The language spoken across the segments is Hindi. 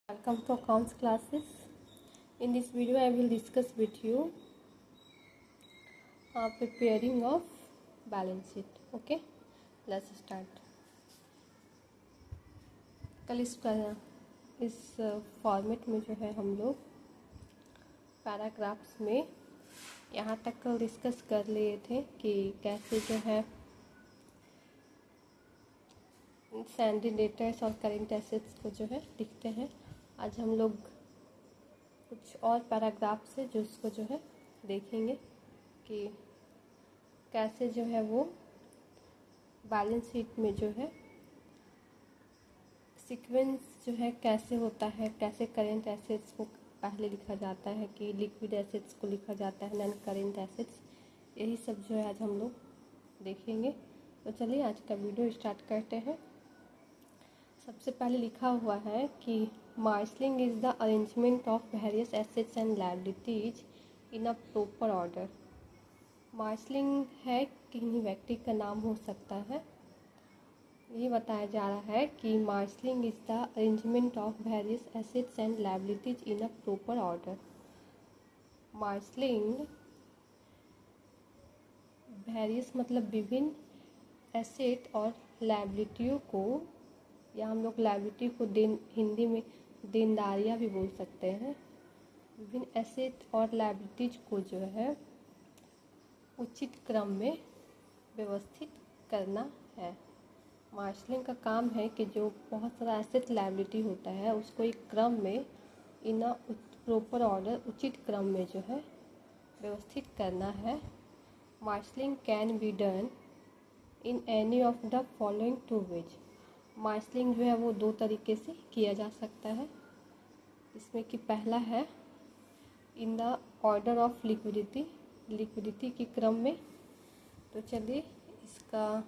Welcome to accounts classes. In this video I will discuss with you preparing of balance sheet. Okay, let's start. कल इस फॉर्मेट में जो है हम लोग पैराग्राफ्स में यहाँ तक कल डिस्कस कर लिए थे कि कैसे जो है सैंडी डेटर्स और करेंट एसेट्स को जो है लिखते हैं। आज हम लोग कुछ और पैराग्राफ से जो उसको जो है देखेंगे कि कैसे जो है वो बैलेंस शीट में जो है सीक्वेंस जो है कैसे होता है, कैसे करेंट एसेट्स को पहले लिखा जाता है कि लिक्विड एसेट्स को लिखा जाता है, नॉन करेंट एसेट्स, यही सब जो है आज हम लोग देखेंगे। तो चलिए आज का वीडियो स्टार्ट करते हैं। सबसे पहले लिखा हुआ है कि marshalling is the arrangement of various assets and liabilities in a proper order. Marshalling है किन्हीं व्यक्ति का नाम हो सकता है। ये बताया जा रहा है कि marshalling is the arrangement of various assets and liabilities in a proper order. Marshalling various मतलब विभिन्न एसेट और लायबिलिटियों को, या हम लोग लायबिलिटी को हिंदी में देनदारियाँ भी बोल सकते हैं। विभिन्न एसेट और लायबिलिटीज को जो है उचित क्रम में व्यवस्थित करना है। मार्शलिंग का काम है कि जो बहुत सारा एसेट लायबिलिटी होता है उसको एक क्रम में इन अ प्रॉपर ऑर्डर, उचित क्रम में जो है व्यवस्थित करना है। Marshalling can be done in any of the following two ways. Marshalling जो है वो दो तरीके से किया जा सकता है, इसमें कि पहला है in the order of liquidity, liquidity के क्रम में। तो चलिए इसका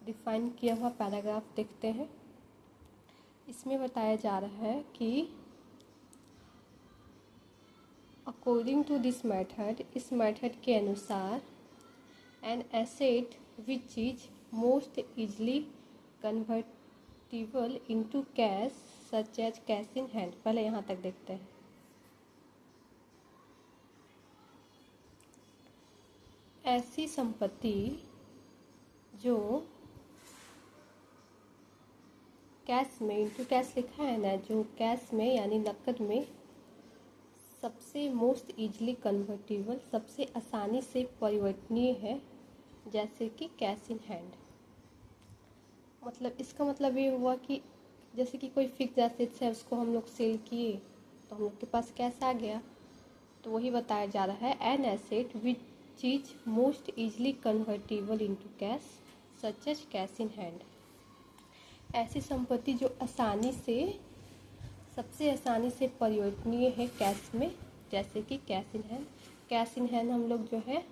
डिफाइन किया हुआ पैराग्राफ देखते हैं। इसमें बताया जा रहा है कि अकॉर्डिंग टू दिस मेथड, इस मेथड के अनुसार an asset which is most easily convertible into cash such as cash in hand. पहले यहाँ तक देखते हैं। ऐसी संपत्ति जो कैश में, इनटू कैश लिखा है ना, जो कैश में यानी नकद में सबसे मोस्ट इजली कन्वर्टिबल, सबसे आसानी से परिवर्तनीय है, जैसे कि कैश इन हैंड। मतलब इसका मतलब ये हुआ कि जैसे कि कोई फिक्स एसेट्स है, उसको हम लोग सेल किए तो हम लोग के पास कैश आ गया। तो वही बताया जा रहा है, an asset which is most easily convertible into cash such as cash in hand. ऐसी संपत्ति जो आसानी से, सबसे आसानी से परिवर्तनीय है कैश में, जैसे कि cash in hand. Cash in hand हम लोग जो है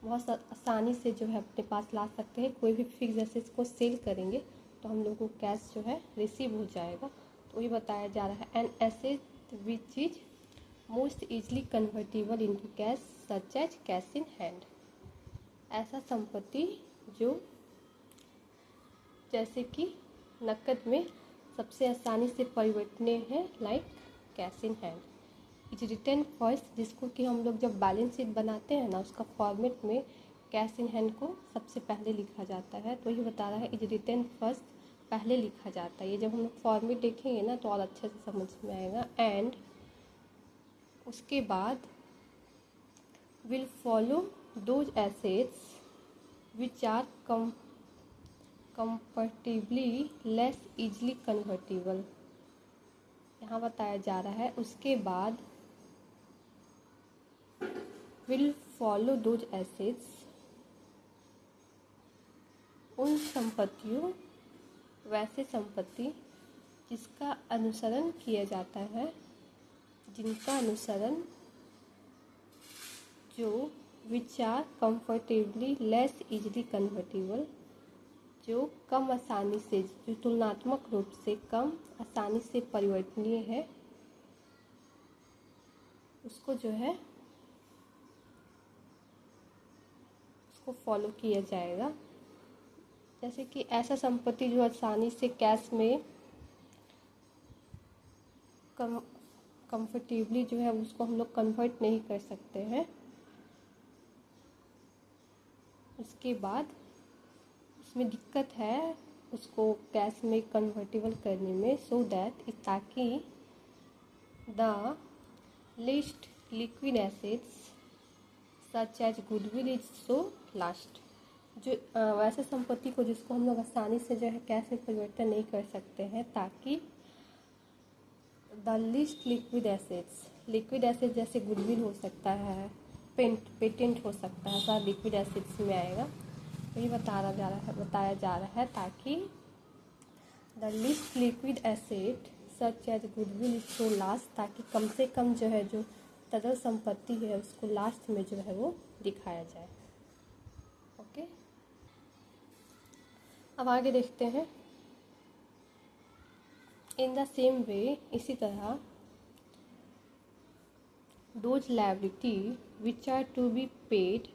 बहुत आसानी से जो है अपने पास ला सकते हैं। कोई भी फिक्स एसेट्स को सेल करेंगे तो हम लोग को कैश जो है रिसीव हो जाएगा। तो वही बताया जा रहा है, an asset which is most easily convertible into cash such as cash in hand. ऐसा संपत्ति जो जैसे कि नकद में सबसे आसानी से परिवर्तनीय है, like cash in hand. Is written first, जिसको कि हम लोग जब बैलेंस शीट बनाते हैं ना, उसका फॉर्मेट में कैश इन हैंड को सबसे पहले लिखा जाता है। तो ये बता रहा है इज रिटर्न फर्स्ट, पहले लिखा जाता है। ये जब हम लोग फॉर्मेट देखेंगे ना तो और अच्छे से समझ में आएगा। एंड उसके बाद will follow those assets which are comparatively less easily convertible. यहाँ बताया जा रहा है उसके बाद विल फॉलो दोज एसेट्स, उन संपत्तियों, वैसे संपत्ति जिसका अनुसरण किया जाता है, जिनका अनुसरण, जो which are comfortably less easily convertible, जो कम आसानी से, जो तुलनात्मक रूप से कम आसानी से परिवर्तनीय है, उसको जो है उसको फॉलो किया जाएगा। जैसे कि ऐसा संपत्ति जो आसानी से कैश में कंफर्टेबली जो है उसको हम लोग कन्वर्ट नहीं कर सकते हैं। उसके बाद उसमें दिक्कत है उसको कैश में कन्वर्टेबल करने में, सो दैट ताकि the least liquid assets such as goodwill is so last. जो वैसे संपत्ति को जिसको हम लोग आसानी से जो है कैश में परिवर्तन नहीं कर सकते हैं, ताकि द लिस्ट लिक्विड एसेट्स जैसे गुडविल हो सकता है, पेटेंट हो सकता है, सारा लिक्विड एसेट्स में आएगा। वही बताया जा रहा है ताकि the least liquid asset such as goodwill is so last, ताकि कम से कम जो है जो तरल संपत्ति है उसको लास्ट में जो है वो दिखाया जाए। ओके, अब आगे देखते हैं। इन द सेम वे, इसी तरह those liability which are to be paid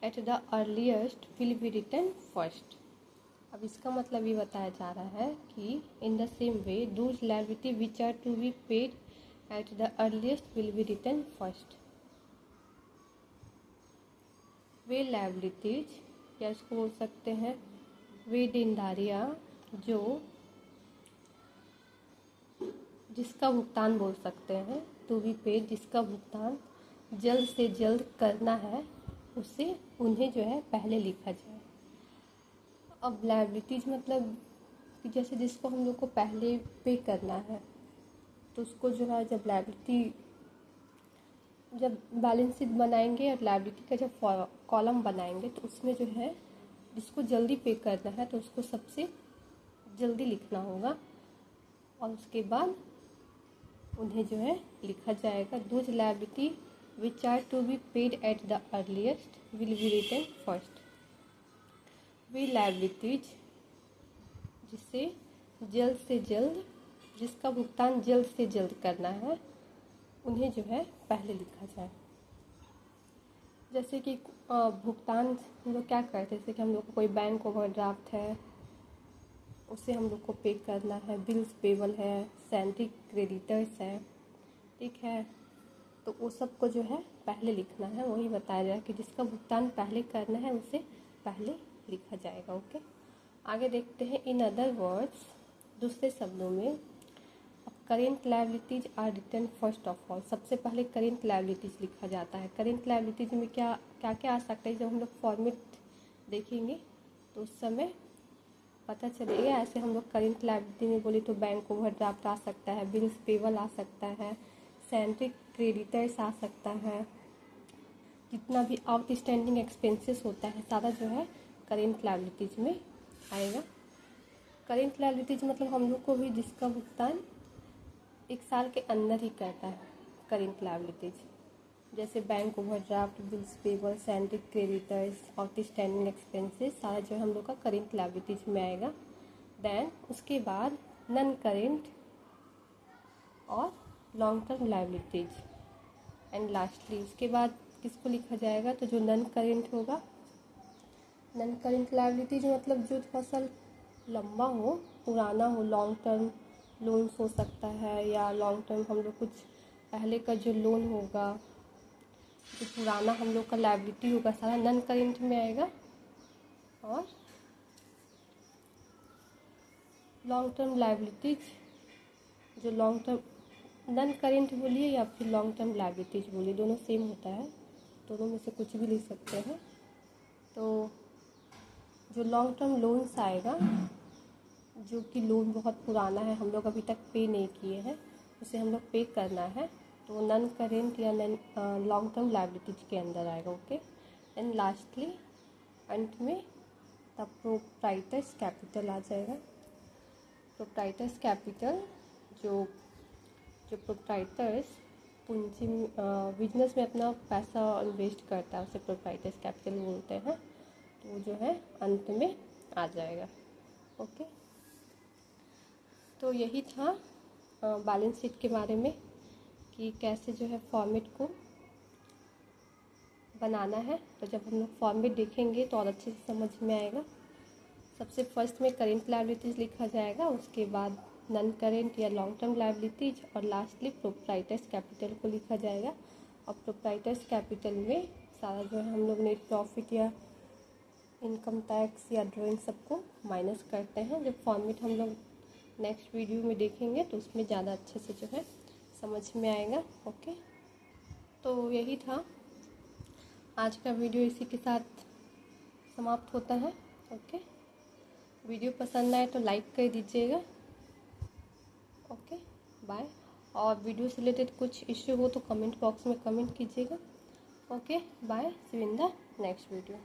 at the earliest will be return first. अब इसका मतलब ये बताया जा रहा है कि in the same way those liability which are to be paid at the earliest will be return first. वे लायबिलिटीज, या इसको बोल सकते हैं वे देनदारियाँ जो जिसका भुगतान बोल सकते हैं, टू बी पेड जिसका भुगतान जल्द से जल्द करना है, उसे उन्हें जो है पहले लिखा जाए। अब लायबिलिटीज मतलब कि जैसे जिसको हम लोग को पहले पे करना है, तो उसको जो है जब बैलेंस शीट बनाएंगे और लायबिलिटी का जब कॉलम बनाएंगे, तो उसमें जो है जिसको जल्दी पे करना है तो उसको सबसे जल्दी लिखना होगा, और उसके बाद उन्हें जो है लिखा जाएगा। Those liability which are to be paid at the earliest will be return first. वे लायबिलिटीज जिसे जल्द से जल्द जिसका भुगतान जल्द से जल्द करना है, उन्हें जो है पहले लिखा जाए। जैसे कि भुगतान हम लोग क्या करते हैं, जैसे कि हम लोग को कोई बैंक ओवरड्राफ्ट है उसे हम लोग को पे करना है, बिल्स पेबल है, सैलरी क्रेडिटर्स है, ठीक है, तो वो सब को जो है पहले लिखना है। वही बताया जाए कि जिसका भुगतान पहले करना है उसे पहले लिखा जाएगा। ओके, आगे देखते हैं। इन अदर वर्ड्स, दूसरे शब्दों में, current liabilities are return first of all. सबसे पहले करेंट लायबिलिटीज लिखा जाता है। करेंट लायबिलिटीज में क्या क्या आ सकता है, जब हम लोग फॉर्मेट देखेंगे तो उस समय पता चलेगा। ऐसे हम लोग करेंट लायबिलिटी में बोले तो बैंक ओवरड्राफ्ट आ सकता है, बिल्स पेबल आ सकता है, सैलरी क्रेडिटर्स आ सकता है, जितना भी आउटस्टैंडिंग एक्सपेंसेस होता है सारा जो है करेंट लायबिलिटीज में आएगा। करेंट लायबिलिटीज मतलब हम लोग को भी जिसका भुगतान एक साल के अंदर ही करता है करेंट लायबिलिटीज, जैसे bank overdraft, bills payable, salary creditors, outstanding expenses, सारा जो है हम लोग का करेंट लायबिलिटीज में आएगा। देन उसके बाद नॉन करेंट और long term liabilities, and lastly उसके बाद किसको लिखा जाएगा, तो जो नॉन करेंट होगा। नॉन करेंट लायबिलिटीज मतलब जो थोड़ा सा लंबा हो, पुराना हो, लॉन्ग टर्म लोन्स हो सकता है, या लॉन्ग टर्म हम लोग कुछ पहले का जो लोन होगा, जो पुराना हम लोग का लायबिलिटी होगा, सारा नॉन करेंट में आएगा। और लॉन्ग टर्म लायबिलिटीज, जो लॉन्ग टर्म नॉन करेंट बोलिए या फिर लॉन्ग टर्म लायबिलिटीज बोलिए, दोनों सेम होता है, दोनों में से कुछ भी ले सकते हैं। तो जो लॉन्ग टर्म लोन्स आएगा, जो कि लोन बहुत पुराना है, हम लोग अभी तक पे नहीं किए हैं, उसे हम लोग पे करना है, तो नॉन करेंट या लॉन्ग टर्म लायबिलिटीज के अंदर आएगा। ओके, एंड लास्टली अंत में तब प्रोप्राइटर्स कैपिटल आ जाएगा। प्रोप्राइटर्स कैपिटल जो प्रोप्राइटर्स पूंजी बिजनेस में अपना पैसा इन्वेस्ट करता है उसे प्रोप्राइटर्स कैपिटल बोलते हैं, तो वो जो है अंत में आ जाएगा। ओके, तो यही था बैलेंस शीट के बारे में कि कैसे जो है फॉर्मेट को बनाना है। तो जब हम लोग फॉर्मेट देखेंगे तो और अच्छे से समझ में आएगा। सबसे फर्स्ट में करेंट लायबिलिटीज लिखा जाएगा, उसके बाद नॉन करेंट या लॉन्ग टर्म लायबिलिटीज, और लास्टली प्रोप्राइटर्स कैपिटल को लिखा जाएगा। और प्रोप्राइटर्स कैपिटल में सारा जो है हम लोग नेट प्रॉफिट या इनकम टैक्स या ड्राइंग सबको माइनस करते हैं। जब फॉर्मेट हम लोग नेक्स्ट वीडियो में देखेंगे तो उसमें ज़्यादा अच्छे से जो है समझ में आएगा। ओके, तो यही था आज का वीडियो, इसी के साथ समाप्त होता है। ओके, वीडियो पसंद आए तो लाइक कर दीजिएगा। Okay, bye. और वीडियो से रिलेटेड कुछ इश्यू हो तो कमेंट बॉक्स में कमेंट कीजिएगा। Okay, bye, see you in the next video.